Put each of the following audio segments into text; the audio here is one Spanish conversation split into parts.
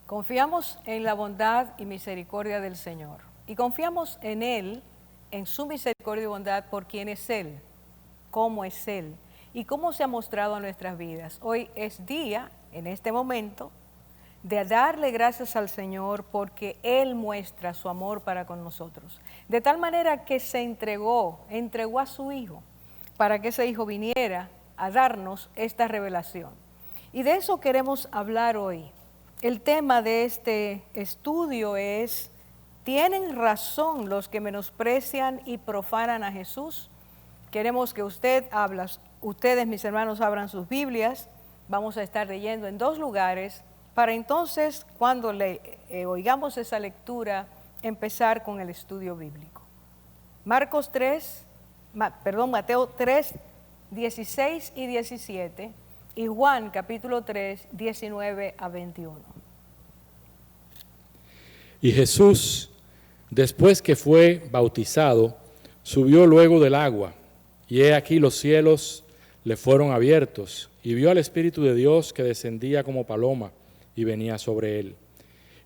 Confiamos en la bondad y misericordia del Señor y confiamos en Él, en su misericordia y bondad por quién es Él, cómo es Él y cómo se ha mostrado en nuestras vidas. Hoy es día, en este momento, de darle gracias al Señor porque Él muestra su amor para con nosotros. De tal manera que se entregó a su Hijo para que ese Hijo viniera a darnos esta revelación. Y de eso queremos hablar hoy. El tema de este estudio es: ¿tienen razón los que menosprecian y profanan a Jesús? Queremos que ustedes, mis hermanos, abran sus Biblias. Vamos a estar leyendo en dos lugares para entonces, cuando oigamos esa lectura, empezar con el estudio bíblico. Mateo 3, 16 y 17 y Juan capítulo 3, 19 a 21. Y Jesús, después que fue bautizado, subió luego del agua, y he aquí los cielos le fueron abiertos, y vio al Espíritu de Dios que descendía como paloma y venía sobre él.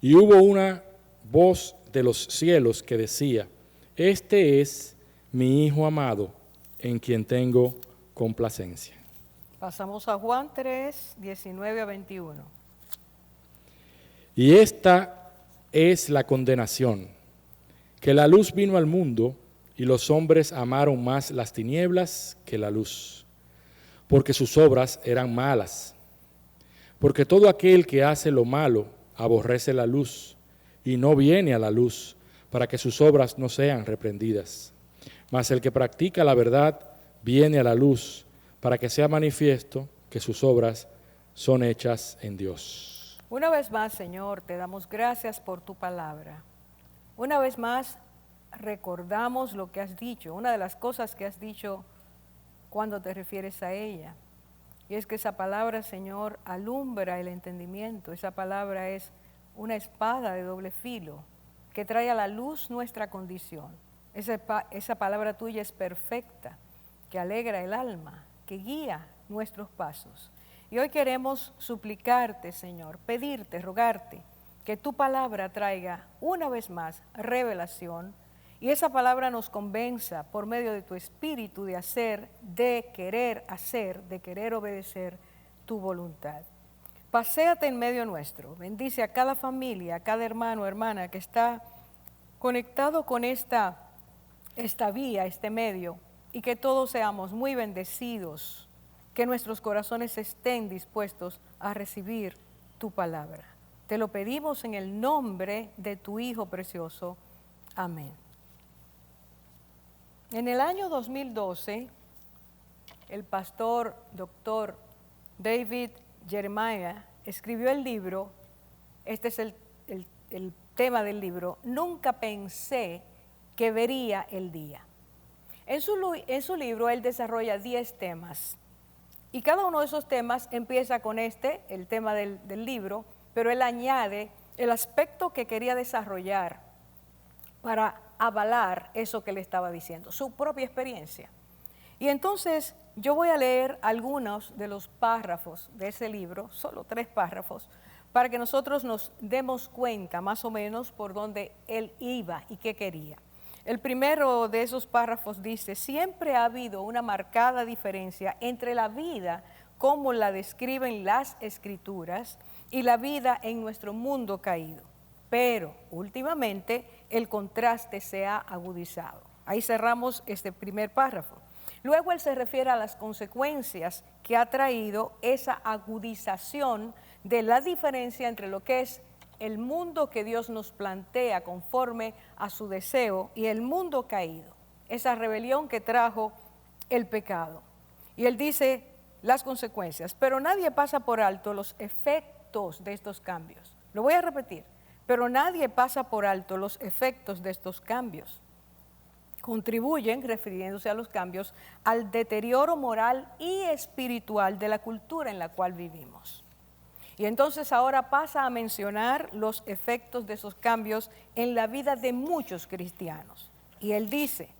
Y hubo una voz de los cielos que decía: Este es mi Hijo amado, en quien tengo complacencia. Pasamos a Juan 3, 19 a 21. Y esta es la condenación, que la luz vino al mundo, y los hombres amaron más las tinieblas que la luz, porque sus obras eran malas. Porque todo aquel que hace lo malo aborrece la luz, y no viene a la luz, para que sus obras no sean reprendidas. Mas el que practica la verdad viene a la luz, para que sea manifiesto que sus obras son hechas en Dios. Una vez más, Señor, te damos gracias por tu palabra. Una vez más, recordamos lo que has dicho, una de las cosas que has dicho cuando te refieres a ella. Y es que esa palabra, Señor, alumbra el entendimiento. Esa palabra es una espada de doble filo que trae a la luz nuestra condición. Esa palabra tuya es perfecta, que alegra el alma, que guía nuestros pasos. Y hoy queremos suplicarte, Señor, pedirte, rogarte, que tu palabra traiga una vez más revelación y esa palabra nos convenza por medio de tu espíritu de querer obedecer tu voluntad. Paséate en medio nuestro, bendice a cada familia, a cada hermano o hermana que está conectado con esta vía, este medio, y que todos seamos muy bendecidos, que nuestros corazones estén dispuestos a recibir tu palabra. Te lo pedimos en el nombre de tu Hijo precioso. Amén. En el año 2012, el pastor Dr. David Jeremiah escribió el libro, este es el tema del libro, Nunca pensé que vería el día. En su libro él desarrolla 10 temas y cada uno de esos temas empieza con el tema del libro, pero él añade el aspecto que quería desarrollar para avalar eso que le estaba diciendo, su propia experiencia. Y entonces yo voy a leer algunos de los párrafos de ese libro, solo 3 párrafos, para que nosotros nos demos cuenta más o menos por dónde él iba y qué quería. El primero de esos párrafos dice: siempre ha habido una marcada diferencia entre la vida como la describen las Escrituras y la vida en nuestro mundo caído. Pero últimamente el contraste se ha agudizado. Ahí cerramos este primer párrafo. Luego él se refiere a las consecuencias que ha traído esa agudización de la diferencia entre lo que es el mundo que Dios nos plantea conforme a su deseo y el mundo caído, esa rebelión que trajo el pecado. Y él dice las consecuencias, pero nadie pasa por alto los efectos de estos cambios. Lo voy a repetir, pero nadie pasa por alto los efectos de estos cambios. Contribuyen, refiriéndose a los cambios, al deterioro moral y espiritual de la cultura en la cual vivimos. Y entonces ahora pasa a mencionar los efectos de esos cambios en la vida de muchos cristianos. Y él dice,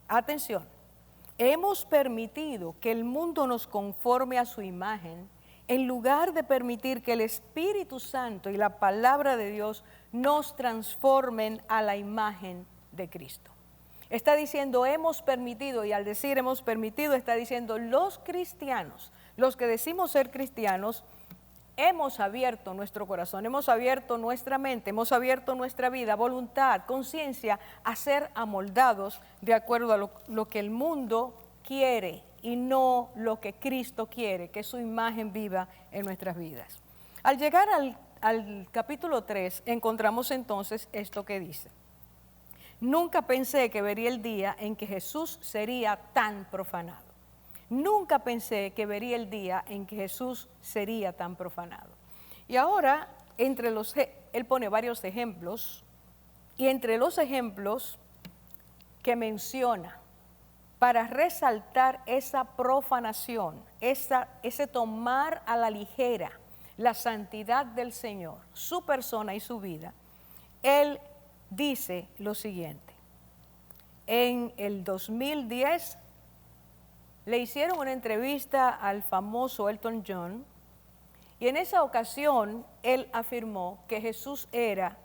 atención, hemos permitido que el mundo nos conforme a su imagen en lugar de permitir que el Espíritu Santo y la palabra de Dios nos transformen a la imagen de Cristo. Está diciendo hemos permitido, y al decir hemos permitido está diciendo los cristianos, los que decimos ser cristianos, hemos abierto nuestro corazón, hemos abierto nuestra mente, hemos abierto nuestra vida, voluntad, conciencia a ser amoldados de acuerdo a lo que el mundo quiere y no lo que Cristo quiere, que es su imagen viva en nuestras vidas. Al llegar al capítulo 3 encontramos entonces esto que dice: nunca pensé que vería el día en que Jesús sería tan profanado. Nunca pensé que vería el día en que Jesús sería tan profanado. Y ahora, él pone varios ejemplos, y entre los ejemplos que menciona para resaltar esa profanación, ese tomar a la ligera la santidad del Señor, su persona y su vida, él dice lo siguiente: en el 2010 le hicieron una entrevista al famoso Elton John y en esa ocasión él afirmó que Jesús era,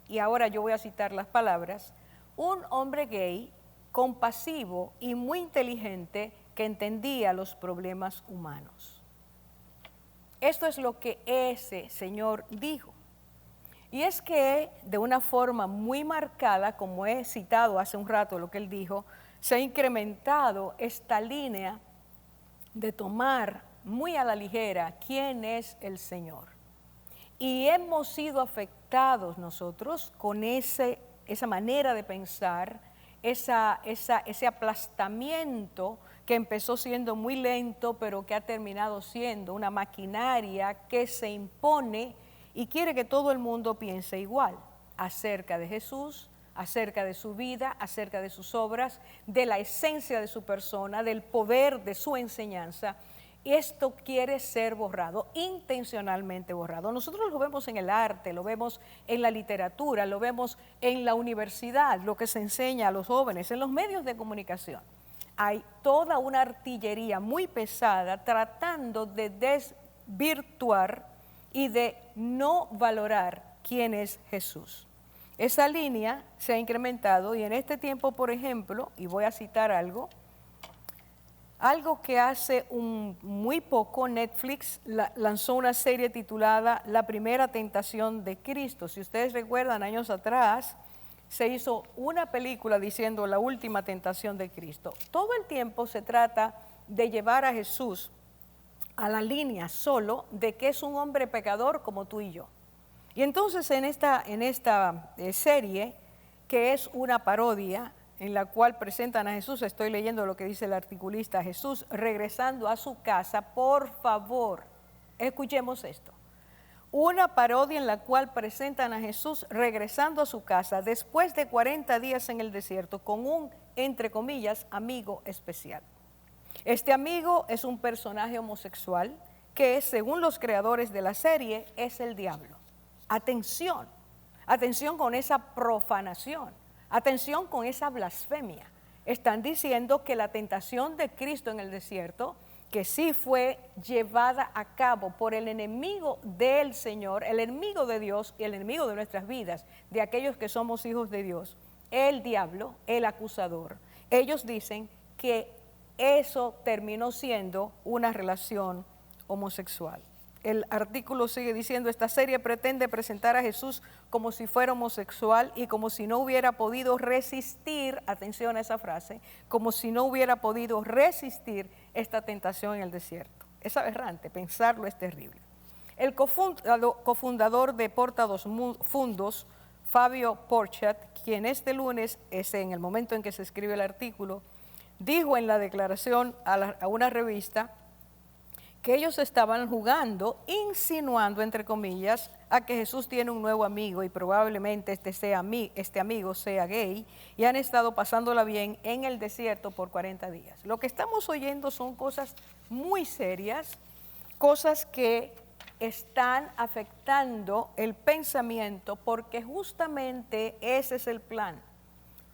y ahora yo voy a citar las palabras, un hombre gay, compasivo y muy inteligente que entendía los problemas humanos. Esto es lo que ese señor dijo. Y es que de una forma muy marcada, como he citado hace un rato lo que él dijo, se ha incrementado esta línea de tomar muy a la ligera quién es el Señor. Y hemos sido afectados nosotros con esa manera de pensar, ese aplastamiento que empezó siendo muy lento, pero que ha terminado siendo una maquinaria que se impone y quiere que todo el mundo piense igual acerca de Jesús, acerca de su vida, acerca de sus obras, de la esencia de su persona, del poder de su enseñanza. Esto quiere ser borrado, intencionalmente borrado. Nosotros lo vemos en el arte, lo vemos en la literatura, lo vemos en la universidad, lo que se enseña a los jóvenes, en los medios de comunicación. Hay toda una artillería muy pesada tratando de desvirtuar y de no valorar quién es Jesús. Esa línea se ha incrementado y en este tiempo, por ejemplo, y voy a citar algo que hace muy poco Netflix lanzó una serie titulada La Primera Tentación de Cristo. Si ustedes recuerdan, años atrás se hizo una película diciendo La Última Tentación de Cristo. Todo el tiempo se trata de llevar a Jesús a la línea solo de que es un hombre pecador como tú y yo. Y entonces en esta serie, que es una parodia en la cual presentan a Jesús, estoy leyendo lo que dice el articulista, Jesús regresando a su casa, por favor, escuchemos esto. Una parodia en la cual presentan a Jesús regresando a su casa después de 40 días en el desierto con un, entre comillas, amigo especial. Este amigo es un personaje homosexual que, según los creadores de la serie, es el diablo. Atención, atención con esa profanación, atención con esa blasfemia. Están diciendo que la tentación de Cristo en el desierto, que sí fue llevada a cabo por el enemigo del Señor, el enemigo de Dios y el enemigo de nuestras vidas, de aquellos que somos hijos de Dios, el diablo, el acusador. Ellos dicen que eso terminó siendo una relación homosexual. El artículo sigue diciendo, esta serie pretende presentar a Jesús como si fuera homosexual y como si no hubiera podido resistir, atención a esa frase, como si no hubiera podido resistir esta tentación en el desierto. Es aberrante, pensarlo es terrible. El cofundador de Porta dos Fundos, Fabio Porchat, quien este lunes, en el momento en que se escribe el artículo, dijo en la declaración a una revista que ellos estaban jugando, insinuando, entre comillas, a que Jesús tiene un nuevo amigo y probablemente este amigo sea gay, y han estado pasándola bien en el desierto por 40 días. Lo que estamos oyendo son cosas muy serias, cosas que están afectando el pensamiento, porque justamente ese es el plan: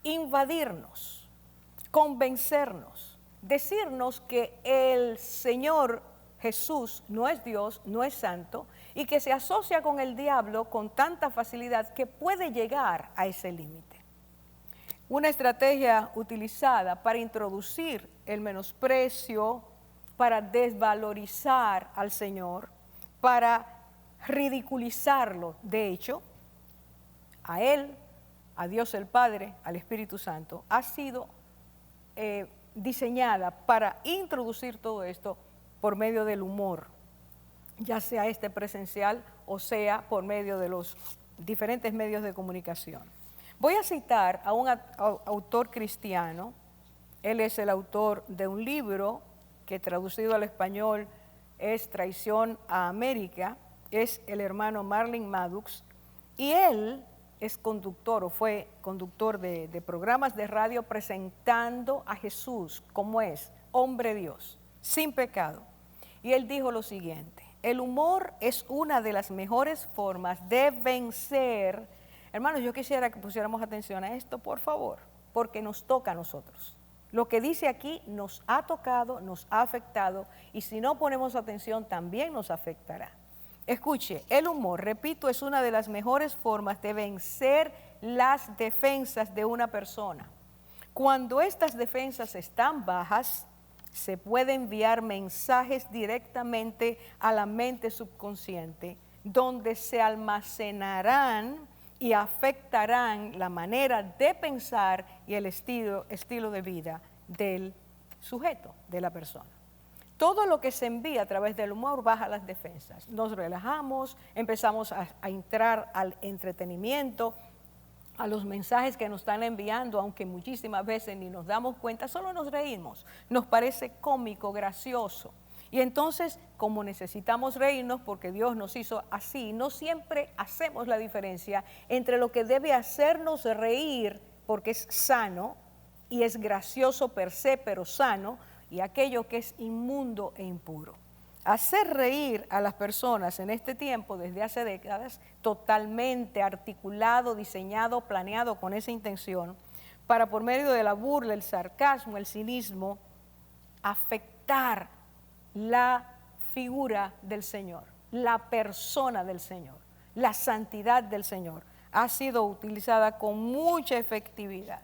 invadirnos, convencernos, decirnos que el Señor Jesús no es Dios, no es santo, y que se asocia con el diablo con tanta facilidad que puede llegar a ese límite. Una estrategia utilizada para introducir el menosprecio, para desvalorizar al Señor, para ridiculizarlo, de hecho, a Él, a Dios el Padre, al Espíritu Santo, ha sido diseñada para introducir todo esto por medio del humor, ya sea este presencial o sea por medio de los diferentes medios de comunicación. Voy a citar a un autor cristiano. Él es el autor de un libro que traducido al español es Traición a América, es el hermano Marlin Maddox, y él es conductor o fue conductor de programas de radio presentando a Jesús como es, hombre Dios, sin pecado. Y él dijo lo siguiente: el humor es una de las mejores formas de vencer. Hermanos, yo quisiera que pusiéramos atención a esto, por favor, porque nos toca a nosotros. Lo que dice aquí nos ha tocado, nos ha afectado, y si no ponemos atención también nos afectará. Escuche, el humor, repito, es una de las mejores formas de vencer las defensas de una persona. Cuando estas defensas están bajas, se puede enviar mensajes directamente a la mente subconsciente, donde se almacenarán y afectarán la manera de pensar y el estilo de vida del sujeto, de la persona. Todo lo que se envía a través del humor baja las defensas. Nos relajamos, empezamos a entrar al entretenimiento, a los mensajes que nos están enviando, aunque muchísimas veces ni nos damos cuenta, solo nos reímos, nos parece cómico, gracioso. Y entonces, como necesitamos reírnos porque Dios nos hizo así, no siempre hacemos la diferencia entre lo que debe hacernos reír porque es sano y es gracioso per se, pero sano, y aquello que es inmundo e impuro. Hacer reír a las personas en este tiempo, desde hace décadas, totalmente articulado, diseñado, planeado con esa intención, para por medio de la burla, el sarcasmo, el cinismo, afectar la figura del Señor, la persona del Señor, la santidad del Señor, ha sido utilizada con mucha efectividad.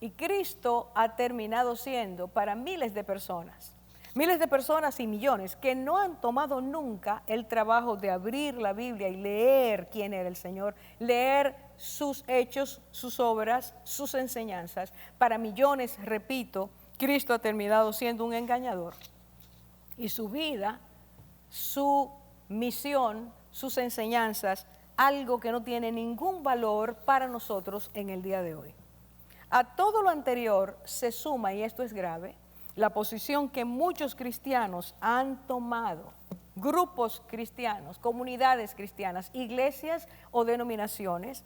Y Cristo ha terminado siendo para miles de personas y millones que no han tomado nunca el trabajo de abrir la Biblia y leer quién era el Señor, leer sus hechos, sus obras, sus enseñanzas. Para millones, repito, Cristo ha terminado siendo un engañador. Y su vida, su misión, sus enseñanzas, algo que no tiene ningún valor para nosotros en el día de hoy. A todo lo anterior se suma, y esto es grave, la posición que muchos cristianos han tomado, grupos cristianos, comunidades cristianas, iglesias o denominaciones,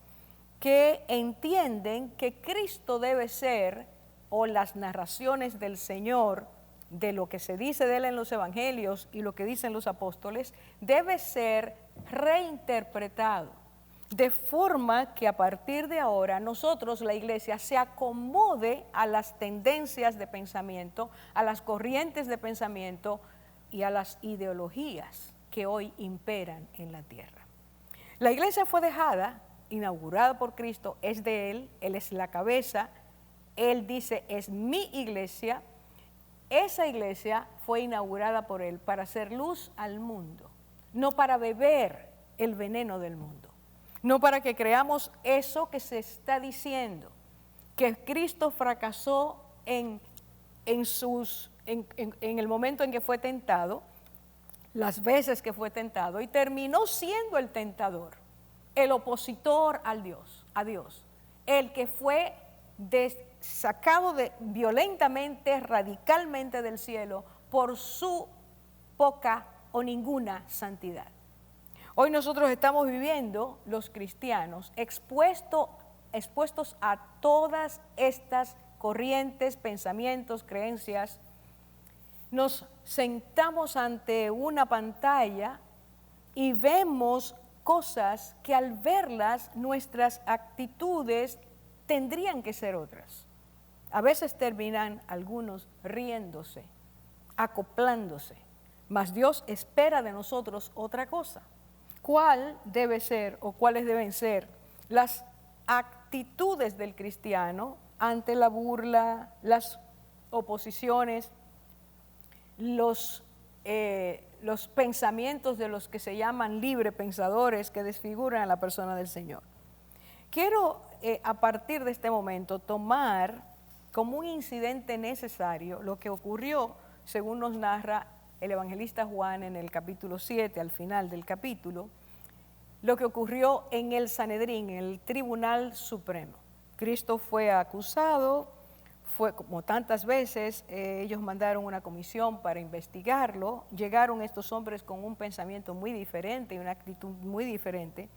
que entienden que Cristo debe ser, o las narraciones del Señor, de lo que se dice de Él en los evangelios y lo que dicen los apóstoles, debe ser reinterpretado. De forma que a partir de ahora nosotros, la iglesia, se acomode a las tendencias de pensamiento, a las corrientes de pensamiento y a las ideologías que hoy imperan en la tierra. La iglesia fue dejada, inaugurada por Cristo, es de Él es la cabeza, Él dice, es mi iglesia. Esa iglesia fue inaugurada por Él para hacer luz al mundo, no para beber el veneno del mundo. No para que creamos eso que se está diciendo, que Cristo fracasó en el momento en que fue tentado, las veces que fue tentado, y terminó siendo el tentador, el opositor a Dios, el que fue sacado violentamente, radicalmente del cielo por su poca o ninguna santidad. Hoy nosotros estamos viviendo, los cristianos, expuestos a todas estas corrientes, pensamientos, creencias. Nos sentamos ante una pantalla y vemos cosas que al verlas nuestras actitudes tendrían que ser otras. A veces terminan algunos riéndose, acoplándose, mas Dios espera de nosotros otra cosa. ¿Cuál debe ser o cuáles deben ser las actitudes del cristiano ante la burla, las oposiciones, los pensamientos de los que se llaman libre pensadores que desfiguran a la persona del Señor? Quiero a partir de este momento tomar como un incidente necesario lo que ocurrió, según nos narra el evangelista Juan en el capítulo 7, al final del capítulo, lo que ocurrió en el Sanedrín, en el Tribunal Supremo. Cristo fue acusado, fue como tantas veces, ellos mandaron una comisión para investigarlo, llegaron estos hombres con un pensamiento muy diferente y una actitud muy diferente,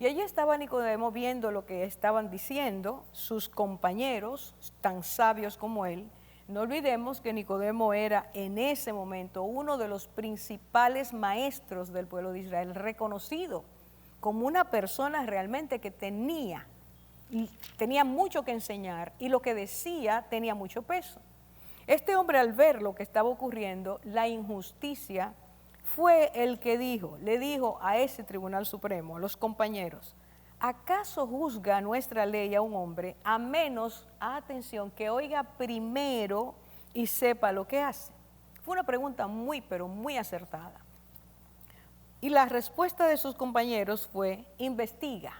y allí estaba Nicodemo viendo lo que estaban diciendo sus compañeros, tan sabios como él. No olvidemos que Nicodemo era en ese momento uno de los principales maestros del pueblo de Israel, reconocido como una persona realmente que tenía mucho que enseñar y lo que decía tenía mucho peso. Este hombre, al ver lo que estaba ocurriendo, la injusticia, fue el que le dijo a ese Tribunal Supremo, a los compañeros: ¿acaso juzga nuestra ley a un hombre a menos, atención, que oiga primero y sepa lo que hace? Fue una pregunta muy, pero muy acertada. Y la respuesta de sus compañeros fue: investiga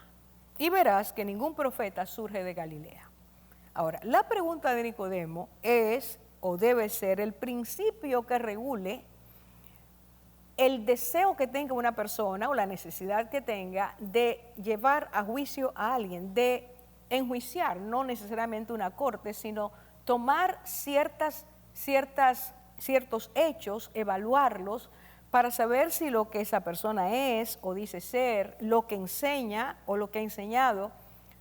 y verás que ningún profeta surge de Galilea. Ahora, la pregunta de Nicodemo es, o debe ser, el principio que regule el deseo que tenga una persona o la necesidad que tenga de llevar a juicio a alguien, de enjuiciar, no necesariamente una corte, sino tomar ciertos hechos, evaluarlos para saber si lo que esa persona es o dice ser, lo que enseña o lo que ha enseñado,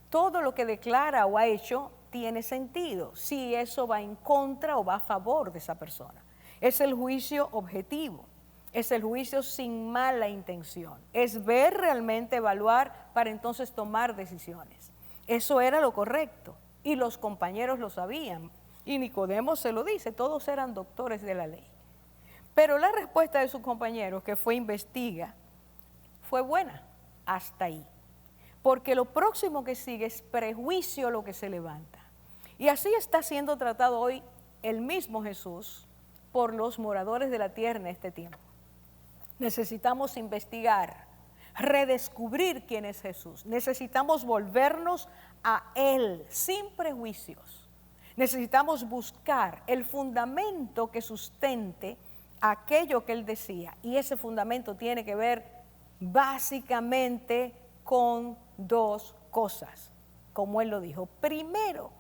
todo lo que declara o ha hecho tiene sentido, si eso va en contra o va a favor de esa persona. Es el juicio objetivo. Es el juicio sin mala intención. Es ver realmente, evaluar, para entonces tomar decisiones. Eso era lo correcto. Y los compañeros lo sabían. Y Nicodemo se lo dice, todos eran doctores de la ley. Pero la respuesta de sus compañeros, que fue investiga, fue buena hasta ahí. Porque lo próximo que sigue es prejuicio lo que se levanta. Y así está siendo tratado hoy el mismo Jesús por los moradores de la tierra en este tiempo. Necesitamos investigar, redescubrir quién es Jesús. Necesitamos volvernos a Él sin prejuicios. Necesitamos buscar el fundamento que sustente aquello que Él decía. Y ese fundamento tiene que ver básicamente con dos cosas, como Él lo dijo. Primero,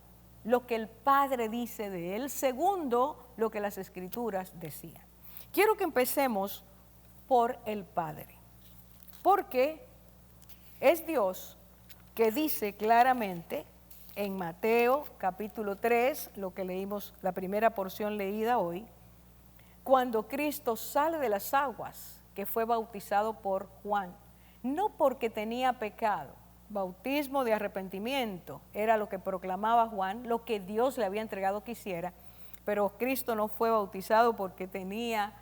lo que el Padre dice de Él. Segundo, lo que las Escrituras decían. Quiero que empecemos por el Padre, porque es Dios que dice claramente en Mateo capítulo 3, lo que leímos, la primera porción leída hoy, cuando Cristo sale de las aguas, que fue bautizado por Juan, no porque tenía pecado, bautismo de arrepentimiento era lo que proclamaba Juan, lo que Dios le había entregado que hiciera, pero Cristo no fue bautizado porque tenía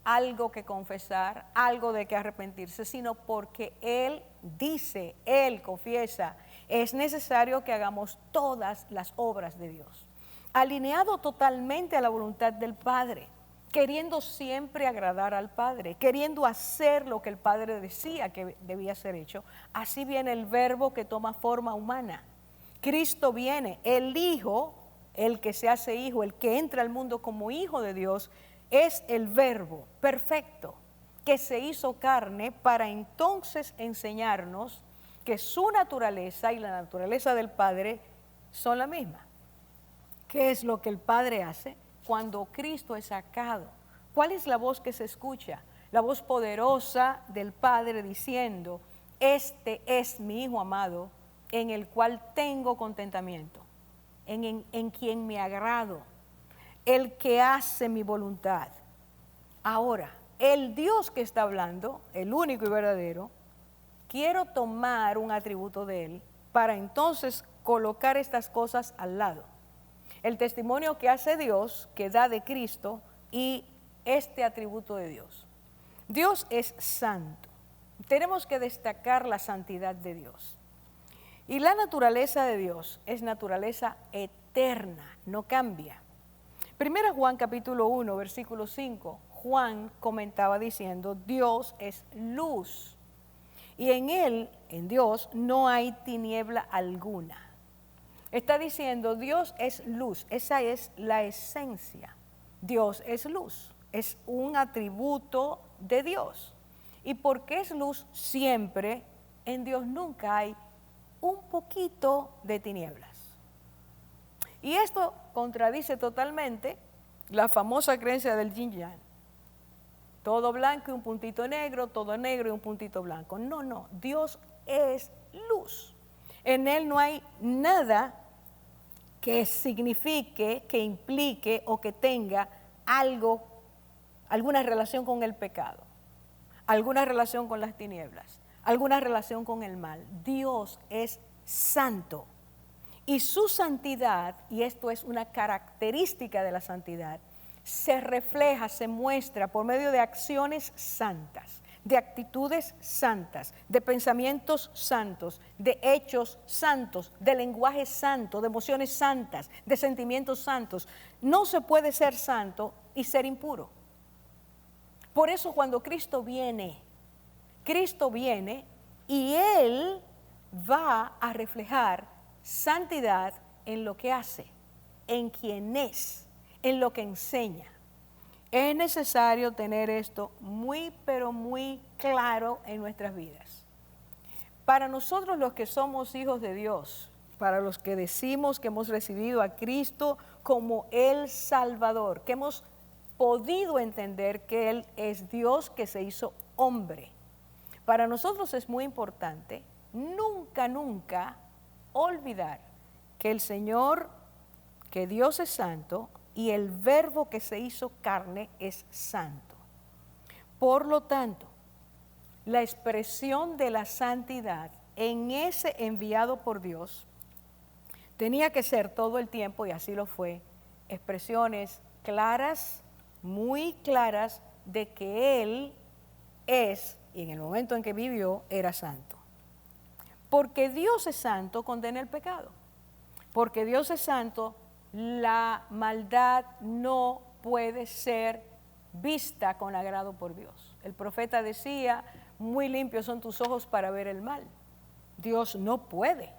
algo que confesar, algo de que arrepentirse, sino porque Él dice, Él confiesa, es necesario que hagamos todas las obras de Dios, alineado totalmente a la voluntad del Padre, queriendo siempre agradar al Padre, queriendo hacer lo que el Padre decía que debía ser hecho. Así viene el Verbo que toma forma humana. Cristo viene, el Hijo, el que se hace Hijo, el que entra al mundo como Hijo de Dios, es el Verbo perfecto que se hizo carne para entonces enseñarnos que su naturaleza y la naturaleza del Padre son la misma. ¿Qué es lo que el Padre hace cuando Cristo es sacado? ¿Cuál es la voz que se escucha? La voz poderosa del Padre diciendo: este es mi Hijo amado, en el cual tengo contentamiento, en quien me agrado, el que hace mi voluntad. Ahora, el Dios que está hablando, el único y verdadero, quiero tomar un atributo de Él para entonces colocar estas cosas al lado. El testimonio que hace Dios, que da de Cristo, y este atributo de Dios. Dios es santo. Tenemos que destacar la santidad de Dios. Y la naturaleza de Dios es naturaleza eterna, no cambia. Primera Juan capítulo 1, versículo 5, Juan comentaba diciendo, Dios es luz. Y en Él, en Dios, no hay tiniebla alguna. Está diciendo, Dios es luz, esa es la esencia. Dios es luz, es un atributo de Dios. Y porque es luz siempre, en Dios nunca hay un poquito de tinieblas. Y esto contradice totalmente la famosa creencia del yin yang. Todo blanco y un puntito negro, todo negro y un puntito blanco. No, no, Dios es luz. En Él no hay nada que signifique, que implique o que tenga algo, alguna relación con el pecado, alguna relación con las tinieblas, alguna relación con el mal. Dios es santo. Y su santidad, y esto es una característica de la santidad, se refleja, se muestra por medio de acciones santas, de actitudes santas, de pensamientos santos, de hechos santos, de lenguaje santo, de emociones santas, de sentimientos santos. No se puede ser santo y ser impuro. Por eso cuando Cristo viene y Él va a reflejar santidad en lo que hace, en quien es, en lo que enseña. Es necesario tener esto muy, pero muy claro en nuestras vidas. Para nosotros los que somos hijos de Dios, para los que decimos que hemos recibido a Cristo como el Salvador, que hemos podido entender que Él es Dios que se hizo hombre, para nosotros es muy importante nunca olvidar que el Señor, que Dios es santo y el Verbo que se hizo carne es santo. Por lo tanto, la expresión de la santidad en ese enviado por Dios tenía que ser todo el tiempo, y así lo fue, expresiones claras, muy claras, de que Él es, y en el momento en que vivió, era santo. Porque Dios es santo, condena el pecado. Porque Dios es santo, la maldad no puede ser vista con agrado por Dios. El profeta decía, muy limpios son tus ojos para ver el mal. Dios no puede.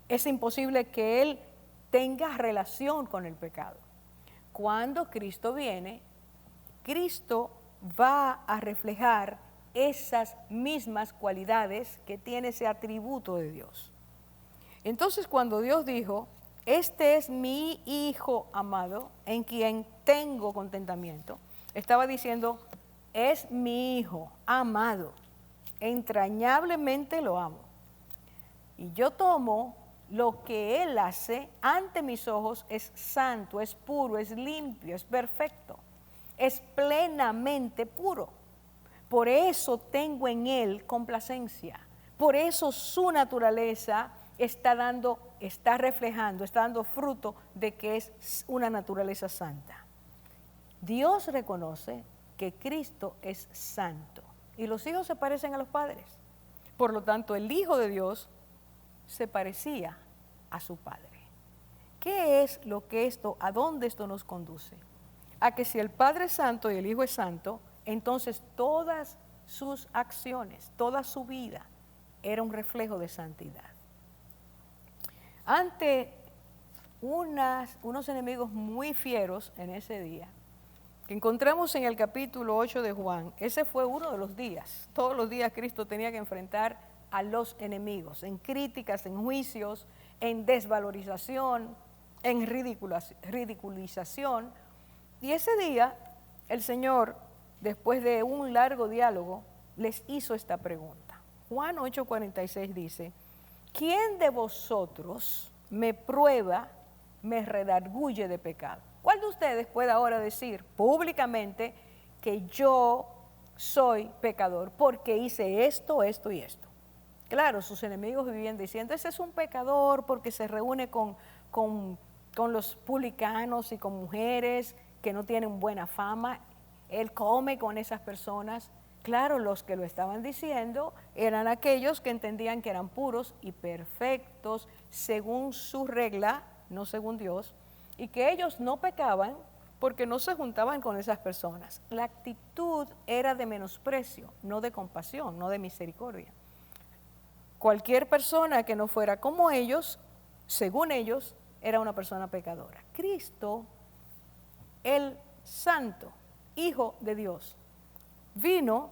Es imposible que Él tenga relación con el pecado. Cuando Cristo viene, Cristo va a reflejar esas mismas cualidades que tiene ese atributo de Dios. Entonces, cuando Dios dijo, este es mi Hijo amado, en quien tengo contentamiento, estaba diciendo, es mi Hijo amado, entrañablemente lo amo. Y yo tomo lo que Él hace ante mis ojos, es santo, es puro, es limpio, es perfecto, es plenamente puro. Por eso tengo en Él complacencia, por eso su naturaleza está reflejando, está dando fruto de que es una naturaleza santa. Dios reconoce que Cristo es santo y los hijos se parecen a los padres. Por lo tanto, el Hijo de Dios se parecía a su Padre. ¿Qué es lo que a dónde esto nos conduce? A que si el Padre es santo y el Hijo es santo, entonces todas sus acciones, toda su vida era un reflejo de santidad. Ante unos enemigos muy fieros en ese día, que encontramos en el capítulo 8 de Juan, ese fue uno de los días. Todos los días Cristo tenía que enfrentar a los enemigos, en críticas, en juicios, en desvalorización, en ridiculización. Y ese día el Señor, después de un largo diálogo, les hizo esta pregunta. Juan 8:46 dice, ¿quién de vosotros me prueba, me redarguye de pecado? ¿Cuál de ustedes puede ahora decir públicamente que yo soy pecador porque hice esto, esto y esto? Claro, sus enemigos vivían diciendo, ese es un pecador porque se reúne con los publicanos y con mujeres que no tienen buena fama. Él come con esas personas. Claro, los que lo estaban diciendo eran aquellos que entendían que eran puros y perfectos según su regla, no según Dios, y que ellos no pecaban porque no se juntaban con esas personas. La actitud era de menosprecio, no de compasión, no de misericordia. Cualquier persona que no fuera como ellos, según ellos, era una persona pecadora. Cristo, el Santo, Hijo de Dios, vino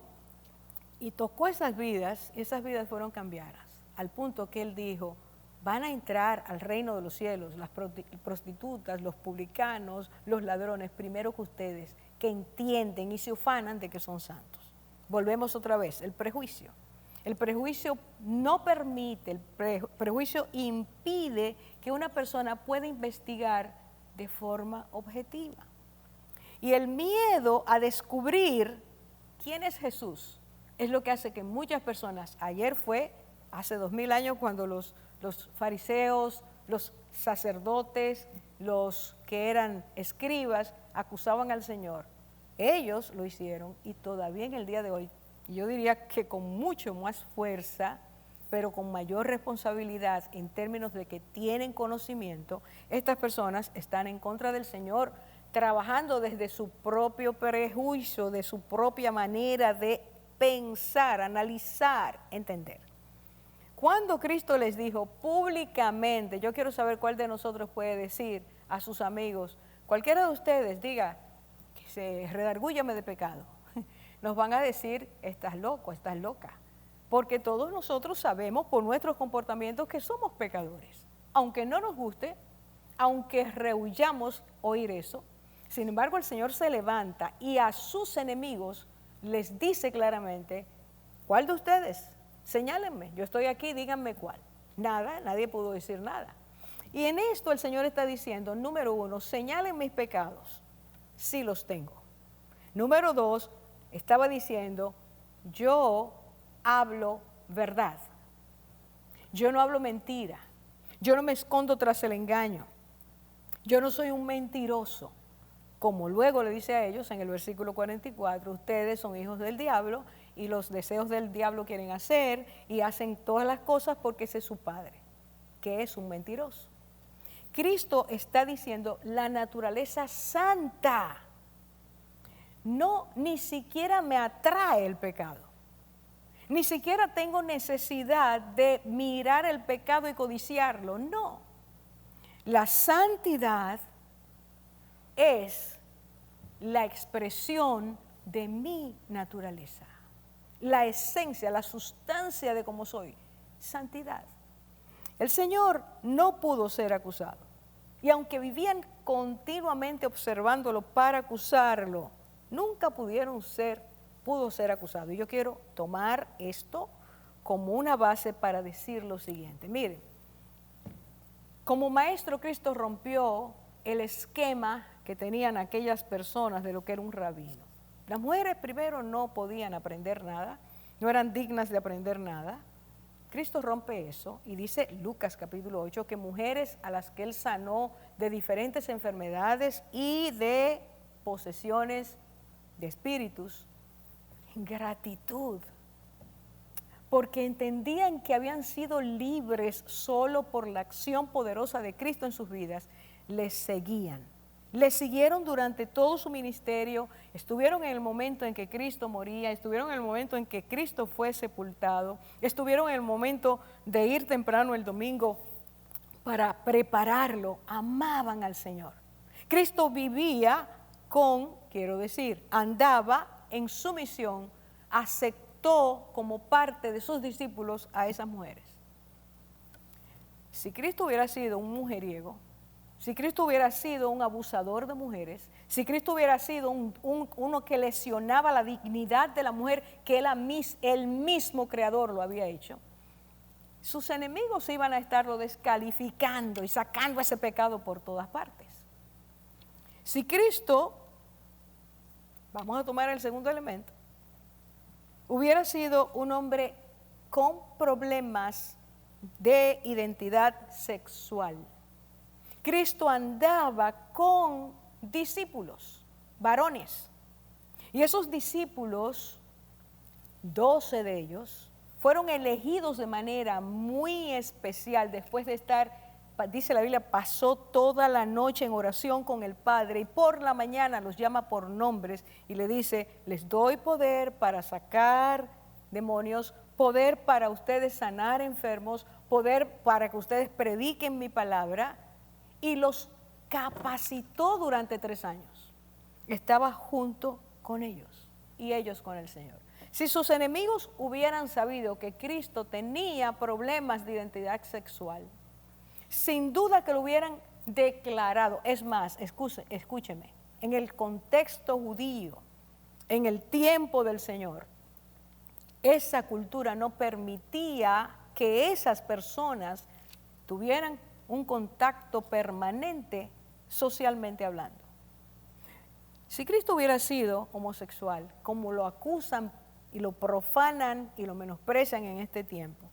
y tocó esas vidas, y esas vidas fueron cambiadas, al punto que Él dijo, van a entrar al reino de los cielos las prostitutas, los publicanos, los ladrones, primero que ustedes, que entienden y se ufanan de que son santos. Volvemos otra vez, el prejuicio. El prejuicio no permite, el prejuicio impide que una persona pueda investigar de forma objetiva. Y el miedo a descubrir quién es Jesús es lo que hace que muchas personas, ayer fue, hace 2000 años, cuando los fariseos, los sacerdotes, los que eran escribas, acusaban al Señor. Ellos lo hicieron y todavía en el día de hoy, yo diría que con mucho más fuerza, pero con mayor responsabilidad en términos de que tienen conocimiento, estas personas están en contra del Señor, trabajando desde su propio prejuicio, de su propia manera de pensar, analizar, entender. Cuando Cristo les dijo públicamente, yo quiero saber cuál de nosotros puede decir a sus amigos, cualquiera de ustedes diga, que se redargúllame de pecado, nos van a decir, estás loco, estás loca, porque todos nosotros sabemos por nuestros comportamientos que somos pecadores, aunque no nos guste, aunque rehuyamos oír eso. Sin embargo, el Señor se levanta y a sus enemigos les dice claramente, ¿cuál de ustedes? Señálenme, yo estoy aquí, díganme cuál. Nada, nadie pudo decir nada. Y en esto el Señor está diciendo, número 1, señalen mis pecados, sí los tengo. Número 2, estaba diciendo, yo hablo verdad. Yo no hablo mentira. Yo no me escondo tras el engaño. Yo no soy un mentiroso. Como luego le dice a ellos en el versículo 44, ustedes son hijos del diablo y los deseos del diablo quieren hacer y hacen todas las cosas porque ese es su padre, que es un mentiroso. Cristo está diciendo la naturaleza santa, no, ni siquiera me atrae el pecado, ni siquiera tengo necesidad de mirar el pecado y codiciarlo, no. La santidad es la expresión de mi naturaleza, la esencia, la sustancia de cómo soy, santidad. El Señor no pudo ser acusado, y aunque vivían continuamente observándolo para acusarlo, nunca pudo ser acusado. Y yo quiero tomar esto como una base para decir lo siguiente. Miren, como maestro, Cristo rompió el esquema que tenían aquellas personas de lo que era un rabino. Las mujeres primero no podían aprender nada, no eran dignas de aprender nada. Cristo rompe eso y dice Lucas capítulo 8 que mujeres a las que Él sanó de diferentes enfermedades y de posesiones de espíritus, gratitud, porque entendían que habían sido libres solo por la acción poderosa de Cristo en sus vidas, les seguían. Le siguieron durante todo su ministerio, estuvieron en el momento en que Cristo moría, estuvieron en el momento en que Cristo fue sepultado, estuvieron en el momento de ir temprano el domingo para prepararlo, amaban al Señor. Cristo vivía andaba en su misión, aceptó como parte de sus discípulos a esas mujeres. Si Cristo hubiera sido un mujeriego, si Cristo hubiera sido un abusador de mujeres, si Cristo hubiera sido uno que lesionaba la dignidad de la mujer que él mismo creador lo había hecho, sus enemigos iban a estarlo descalificando y sacando ese pecado por todas partes. Si Cristo, vamos a tomar el segundo elemento, hubiera sido un hombre con problemas de identidad sexual, Cristo andaba con discípulos, varones, Y esos discípulos, 12 de ellos, fueron elegidos de manera muy especial después de estar, dice la Biblia, pasó toda la noche en oración con el Padre y por la mañana los llama por nombres y le dice, les doy poder para sacar demonios, poder para ustedes sanar enfermos, poder para que ustedes prediquen mi palabra, y los capacitó durante 3 años. Estaba junto con ellos y ellos con el Señor. Si sus enemigos hubieran sabido que Cristo tenía problemas de identidad sexual, sin duda que lo hubieran declarado. Es más, escúcheme, en el contexto judío, en el tiempo del Señor, esa cultura no permitía que esas personas tuvieran un contacto permanente socialmente hablando. Si Cristo hubiera sido homosexual, como lo acusan y lo profanan y lo menosprecian en este tiempo,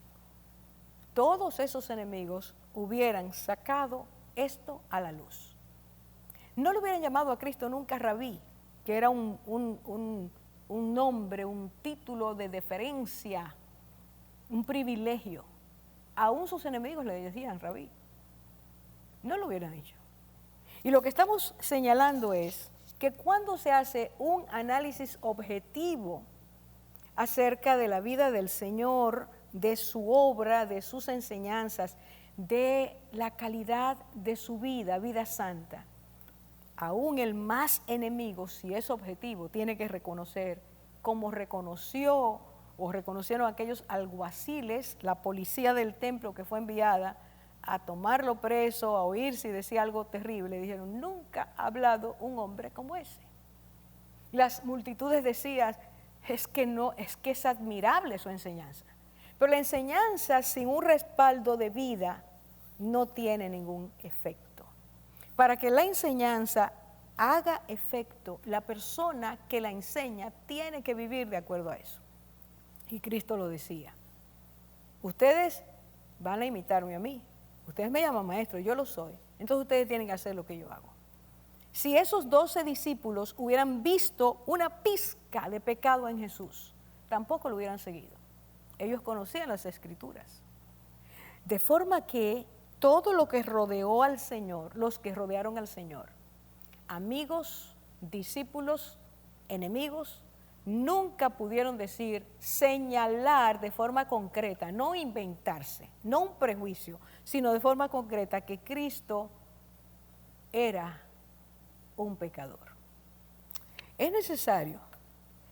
todos esos enemigos hubieran sacado esto a la luz. No le hubieran llamado a Cristo nunca rabí, que era un nombre, un título de deferencia, un privilegio. Aún sus enemigos le decían rabí. No lo hubieran hecho. Y lo que estamos señalando es que cuando se hace un análisis objetivo acerca de la vida del Señor, de su obra, de sus enseñanzas, de la calidad de su vida, vida santa, aún el más enemigo, si es objetivo, tiene que reconocer, como reconoció o reconocieron aquellos alguaciles, la policía del templo que fue enviada a tomarlo preso, a oír si decía algo terrible, dijeron, nunca ha hablado un hombre como ese. Las multitudes decían, es que es admirable su enseñanza. Pero la enseñanza sin un respaldo de vida no tiene ningún efecto. Para que la enseñanza haga efecto, la persona que la enseña tiene que vivir de acuerdo a eso. Y Cristo lo decía. Ustedes van a imitarme a mí. Ustedes me llaman maestro, yo lo soy. Entonces ustedes tienen que hacer lo que yo hago. Si esos 12 discípulos hubieran visto una pizca de pecado en Jesús, tampoco lo hubieran seguido. Ellos conocían las Escrituras. De forma que todo lo que rodeó al Señor, los que rodearon al Señor, amigos, discípulos, enemigos, nunca pudieron decir, señalar de forma concreta, no inventarse, no un prejuicio, sino de forma concreta que Cristo era un pecador. Es necesario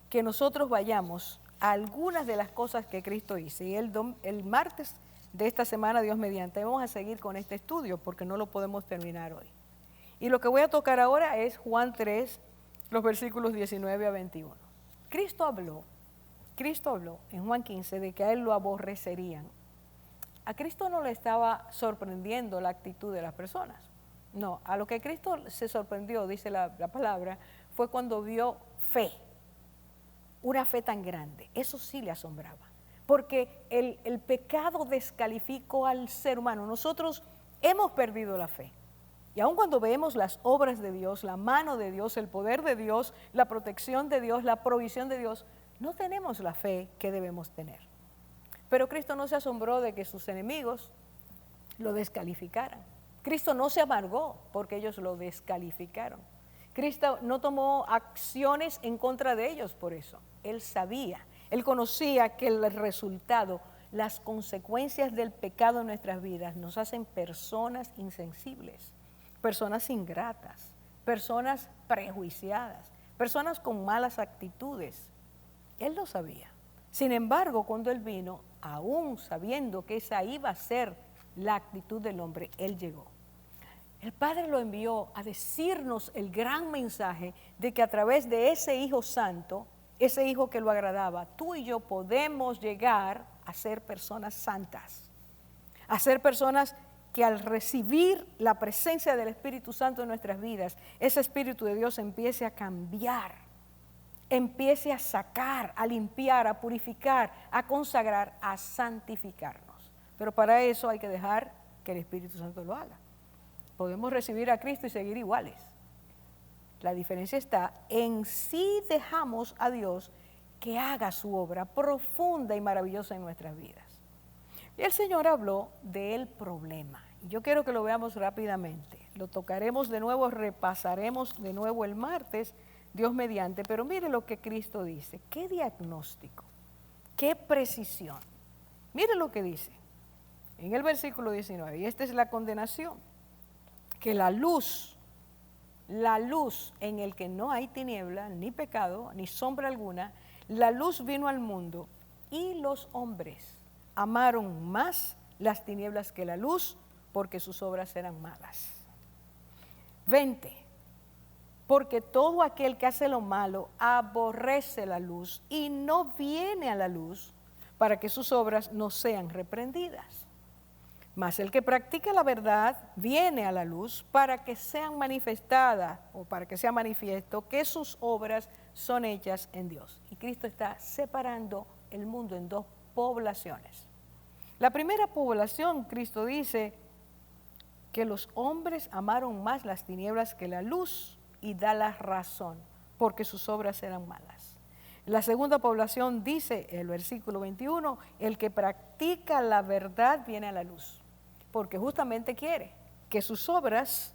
que nosotros vayamos a algunas de las cosas que Cristo hizo. Y el martes de esta semana, Dios mediante, vamos a seguir con este estudio porque no lo podemos terminar hoy. Y lo que voy a tocar ahora es Juan 3, los versículos 19 a 21. Cristo habló en Juan 15 de que a él lo aborrecerían. A Cristo no le estaba sorprendiendo la actitud de las personas. No, a lo que Cristo se sorprendió, dice la palabra, fue cuando vio fe, una fe tan grande. Eso sí le asombraba, porque el pecado descalificó al ser humano. Nosotros hemos perdido la fe. Y aun cuando vemos las obras de Dios, la mano de Dios, el poder de Dios, la protección de Dios, la provisión de Dios, no tenemos la fe que debemos tener. Pero Cristo no se asombró de que sus enemigos lo descalificaran. Cristo no se amargó porque ellos lo descalificaron. Cristo no tomó acciones en contra de ellos por eso. Él sabía, él conocía que el resultado, las consecuencias del pecado en nuestras vidas nos hacen personas insensibles, personas ingratas, personas prejuiciadas, personas con malas actitudes. Él lo sabía. Sin embargo, cuando él vino, aún sabiendo que esa iba a ser la actitud del hombre, él llegó. El Padre lo envió a decirnos el gran mensaje de que a través de ese Hijo Santo, ese Hijo que lo agradaba, tú y yo podemos llegar a ser personas santas, a ser personas que al recibir la presencia del Espíritu Santo en nuestras vidas, ese Espíritu de Dios empiece a cambiar, empiece a sacar, a limpiar, a purificar, a consagrar, a santificarnos. Pero para eso hay que dejar que el Espíritu Santo lo haga. Podemos recibir a Cristo y seguir iguales. La diferencia está en si dejamos a Dios que haga su obra profunda y maravillosa en nuestras vidas. Y el Señor habló del problema. Yo quiero que lo veamos rápidamente. Lo tocaremos de nuevo, repasaremos de nuevo el martes, Dios mediante. Pero mire lo que Cristo dice. Qué diagnóstico, qué precisión. Mire lo que dice en el versículo 19. Y esta es la condenación. Que la luz en el que no hay tiniebla, ni pecado, ni sombra alguna, la luz vino al mundo y los hombres amaron más las tinieblas que la luz porque sus obras eran malas. 20. Porque todo aquel que hace lo malo aborrece la luz y no viene a la luz para que sus obras no sean reprendidas. Mas el que practica la verdad viene a la luz para que sean manifestadas o para que sea manifiesto que sus obras son hechas en Dios. Y Cristo está separando el mundo en dos poblaciones. La primera población, Cristo dice que los hombres amaron más las tinieblas que la luz y da la razón, porque sus obras eran malas. La segunda población dice, el versículo 21, el que practica la verdad viene a la luz, porque justamente quiere que sus obras,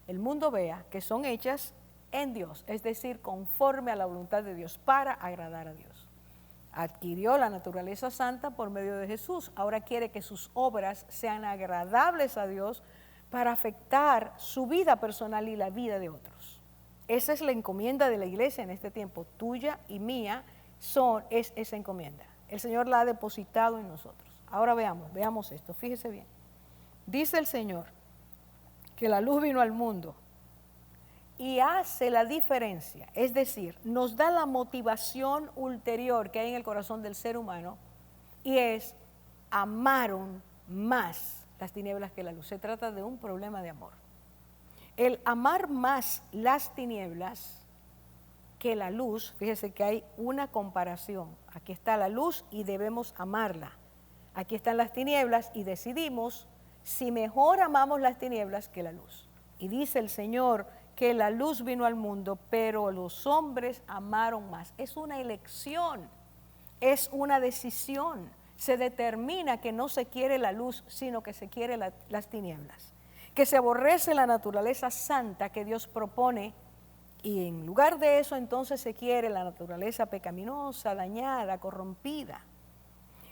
el mundo vea que son hechas en Dios, es decir, conforme a la voluntad de Dios, para agradar a Dios. Adquirió la naturaleza santa por medio de Jesús, ahora quiere que sus obras sean agradables a Dios para afectar su vida personal y la vida de otros. Esa es la encomienda de la iglesia en este tiempo, tuya y mía, es esa encomienda. El Señor la ha depositado en nosotros. Ahora veamos esto, fíjese bien. Dice el Señor que la luz vino al mundo y hace la diferencia, es decir, nos da la motivación ulterior que hay en el corazón del ser humano y es, amaron más las tinieblas que la luz. Se trata de un problema de amor. El amar más las tinieblas que la luz, fíjese que hay una comparación. Aquí está la luz y debemos amarla. Aquí están las tinieblas y decidimos si mejor amamos las tinieblas que la luz. Y dice el Señor que la luz vino al mundo, pero los hombres amaron más. Es una elección, es una decisión. Se determina que no se quiere la luz, sino que se quiere las tinieblas. Que se aborrece la naturaleza santa que Dios propone y en lugar de eso entonces se quiere la naturaleza pecaminosa, dañada, corrompida.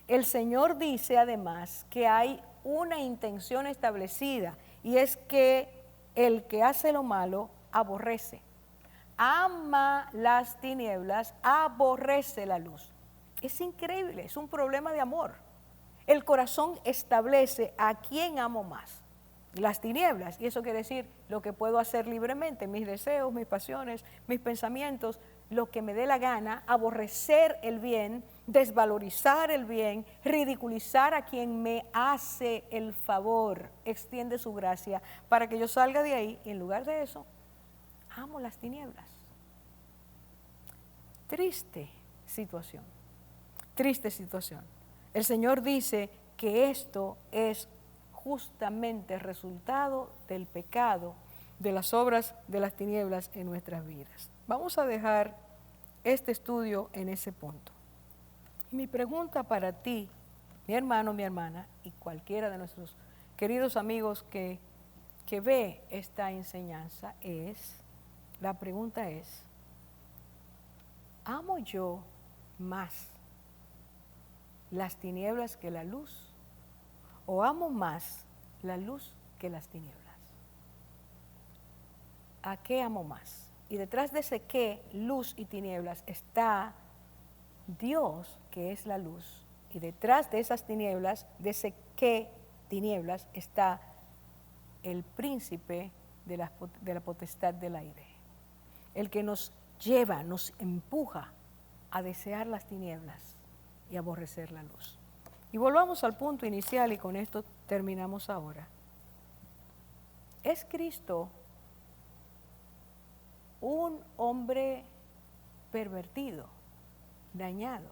El Señor dice además que hay una intención establecida y es que el que hace lo malo aborrece, ama las tinieblas, aborrece la luz. Es increíble, es un problema de amor. El corazón establece a quién amo más, las tinieblas, y eso quiere decir lo que puedo hacer libremente, mis deseos, mis pasiones, mis pensamientos, lo que me dé la gana, aborrecer el bien, desvalorizar el bien, ridiculizar a quien me hace el favor, extiende su gracia para que yo salga de ahí y en lugar de eso, amo las tinieblas. Triste situación, triste situación. El Señor dice que esto es justamente resultado del pecado, de las obras de las tinieblas en nuestras vidas. Vamos a dejar este estudio en ese punto. Y mi pregunta para ti, mi hermano, mi hermana, y cualquiera de nuestros queridos amigos que ve esta enseñanza la pregunta es, ¿amo yo más las tinieblas que la luz? ¿O amo más la luz que las tinieblas? ¿A qué amo más? Y detrás de ese qué, luz y tinieblas, está Dios, que es la luz. Y detrás de esas tinieblas, de ese qué, tinieblas, está el príncipe de la potestad del aire. El que nos lleva, nos empuja a desear las tinieblas y aborrecer la luz. Y volvamos al punto inicial y con esto terminamos ahora. ¿Es Cristo un hombre pervertido, dañado?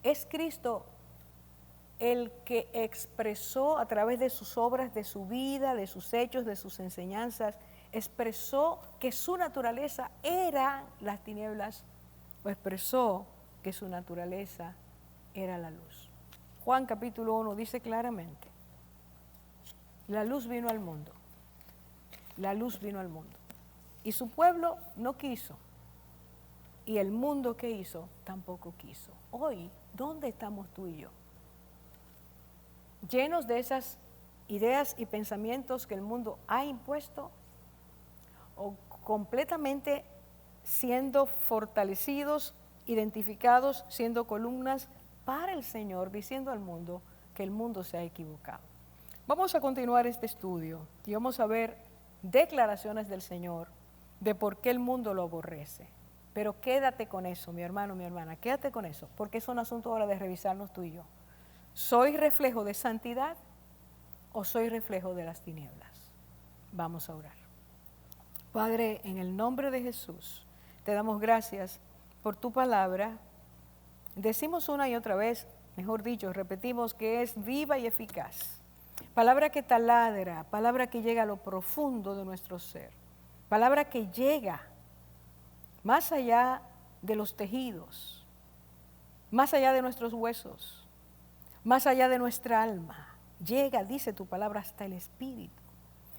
¿Es Cristo el que expresó a través de sus obras, de su vida, de sus hechos, de sus enseñanzas, expresó que su naturaleza eran las tinieblas o expresó que su naturaleza era la luz. Juan capítulo 1 dice claramente, la luz vino al mundo, la luz vino al mundo. Y su pueblo no quiso, y el mundo que hizo tampoco quiso. Hoy, ¿dónde estamos tú y yo? Llenos de esas ideas y pensamientos que el mundo ha impuesto, o completamente siendo fortalecidos, identificados, siendo columnas para el Señor, diciendo al mundo que el mundo se ha equivocado. Vamos a continuar este estudio y vamos a ver declaraciones del Señor de por qué el mundo lo aborrece. Pero quédate con eso, mi hermano, mi hermana, quédate con eso, porque es un asunto ahora de revisarnos tú y yo. ¿Soy reflejo de santidad o soy reflejo de las tinieblas? Vamos a orar. Padre, en el nombre de Jesús, te damos gracias por tu palabra. Decimos una y otra vez, mejor dicho, repetimos que es viva y eficaz. Palabra que taladra, palabra que llega a lo profundo de nuestro ser. Palabra que llega más allá de los tejidos, más allá de nuestros huesos, más allá de nuestra alma. Llega, dice tu palabra, hasta el espíritu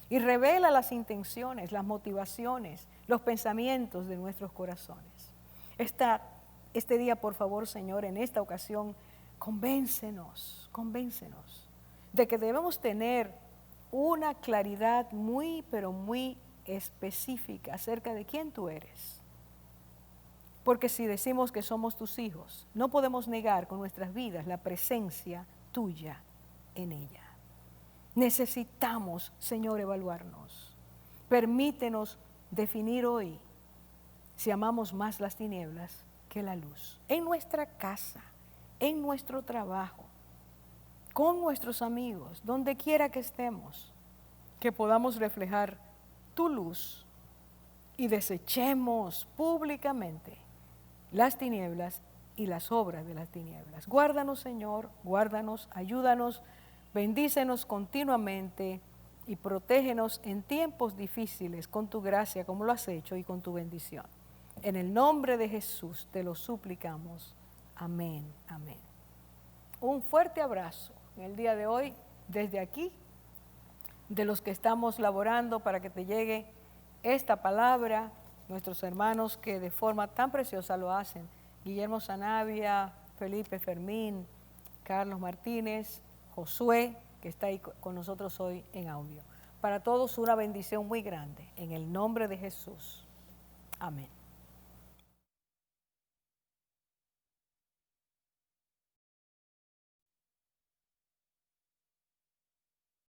y revela las intenciones, las motivaciones, los pensamientos de nuestros corazones. Este día, por favor, Señor, en esta ocasión, convéncenos de que debemos tener una claridad muy, pero muy específica acerca de quién tú eres. Porque si decimos que somos tus hijos, no podemos negar con nuestras vidas la presencia tuya en ella. Necesitamos, Señor, evaluarnos. Permítenos definir hoy si amamos más las tinieblas que la luz. En nuestra casa, en nuestro trabajo, con nuestros amigos, donde quiera que estemos, que podamos reflejar tu luz y desechemos públicamente las tinieblas y las obras de las tinieblas. Guárdanos, Señor, guárdanos, ayúdanos, bendícenos continuamente y protégenos en tiempos difíciles con tu gracia, como lo has hecho, y con tu bendición. En el nombre de Jesús te lo suplicamos. Amén, amén. Un fuerte abrazo en el día de hoy desde aquí, de los que estamos laborando para que te llegue esta palabra, nuestros hermanos que de forma tan preciosa lo hacen, Guillermo Sanabia, Felipe Fermín, Carlos Martínez, Josué, que está ahí con nosotros hoy en audio. Para todos una bendición muy grande, en el nombre de Jesús. Amén.